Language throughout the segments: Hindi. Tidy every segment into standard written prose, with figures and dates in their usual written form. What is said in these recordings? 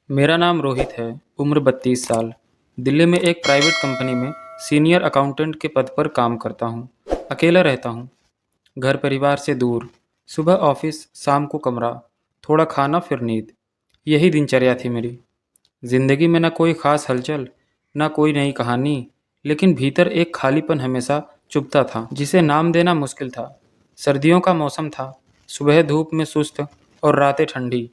मेरा नाम रोहित है। उम्र 32 साल। दिल्ली में एक प्राइवेट कंपनी में सीनियर अकाउंटेंट के पद पर काम करता हूँ। अकेला रहता हूँ, घर परिवार से दूर। सुबह ऑफिस, शाम को कमरा, थोड़ा खाना फिर नींद। यही दिनचर्या थी मेरी। जिंदगी में न कोई खास हलचल, न कोई नई कहानी, लेकिन भीतर एक खालीपन हमेशा चुभता था जिसे नाम देना मुश्किल था। सर्दियों का मौसम था, सुबह धूप में सुस्त और रातें ठंडी।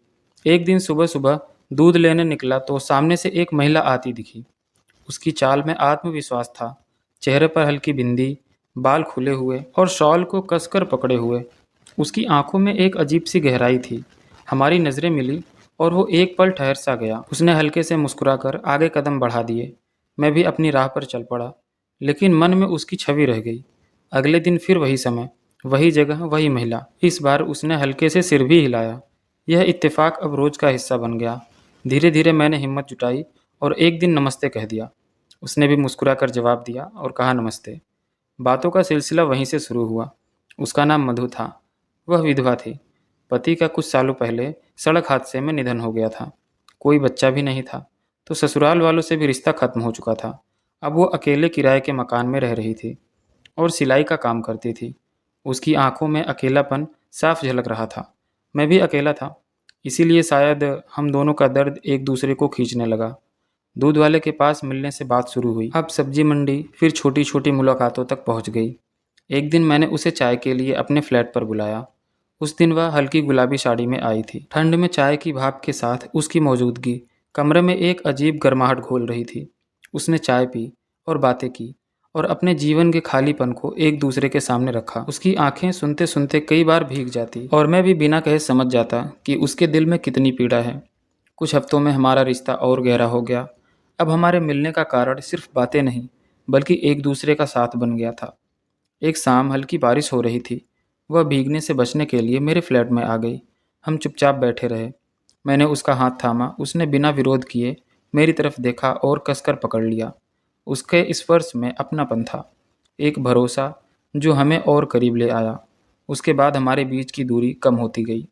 एक दिन सुबह सुबह दूध लेने निकला तो सामने से एक महिला आती दिखी। उसकी चाल में आत्मविश्वास था, चेहरे पर हल्की बिंदी, बाल खुले हुए और शॉल को कसकर पकड़े हुए। उसकी आंखों में एक अजीब सी गहराई थी। हमारी नज़रें मिली और वो एक पल ठहर सा गया। उसने हल्के से मुस्कुराकर आगे कदम बढ़ा दिए। मैं भी अपनी राह पर चल पड़ा, लेकिन मन में उसकी छवि रह गई। अगले दिन फिर वही समय, वही जगह, वही महिला। इस बार उसने हल्के से सिर भी हिलाया। यह इत्तेफाक अब रोज का हिस्सा बन गया। धीरे धीरे मैंने हिम्मत जुटाई और एक दिन नमस्ते कह दिया। उसने भी मुस्कुराकर जवाब दिया और कहा नमस्ते। बातों का सिलसिला वहीं से शुरू हुआ। उसका नाम मधु था। वह विधवा थी। पति का कुछ सालों पहले सड़क हादसे में निधन हो गया था। कोई बच्चा भी नहीं था, तो ससुराल वालों से भी रिश्ता खत्म हो चुका था। अब वो अकेले किराए के मकान में रह रही थी और सिलाई का काम करती थी। उसकी आंखों में अकेलापन साफ झलक रहा था। मैं भी अकेला था, इसीलिए शायद हम दोनों का दर्द एक दूसरे को खींचने लगा। दूध वाले के पास मिलने से बात शुरू हुई, अब सब्जी मंडी, फिर छोटी छोटी मुलाकातों तक पहुंच गई। एक दिन मैंने उसे चाय के लिए अपने फ्लैट पर बुलाया। उस दिन वह हल्की गुलाबी साड़ी में आई थी। ठंड में चाय की भाप के साथ उसकी मौजूदगी कमरे में एक अजीब गर्माहट घोल रही थी। उसने चाय पी और बातें की और अपने जीवन के खालीपन को एक दूसरे के सामने रखा। उसकी आंखें सुनते सुनते कई बार भीग जाती और मैं भी बिना कहे समझ जाता कि उसके दिल में कितनी पीड़ा है। कुछ हफ्तों में हमारा रिश्ता और गहरा हो गया। अब हमारे मिलने का कारण सिर्फ बातें नहीं, बल्कि एक दूसरे का साथ बन गया था। एक शाम हल्की बारिश हो रही थी। वह भीगने से बचने के लिए मेरे फ्लैट में आ गई। हम चुपचाप बैठे रहे। मैंने उसका हाथ थामा। उसने बिना विरोध किए मेरी तरफ देखा और कसकर पकड़ लिया। उसके स्पर्श में अपनापन था, एक भरोसा जो हमें और करीब ले आया। उसके बाद हमारे बीच की दूरी कम होती गई।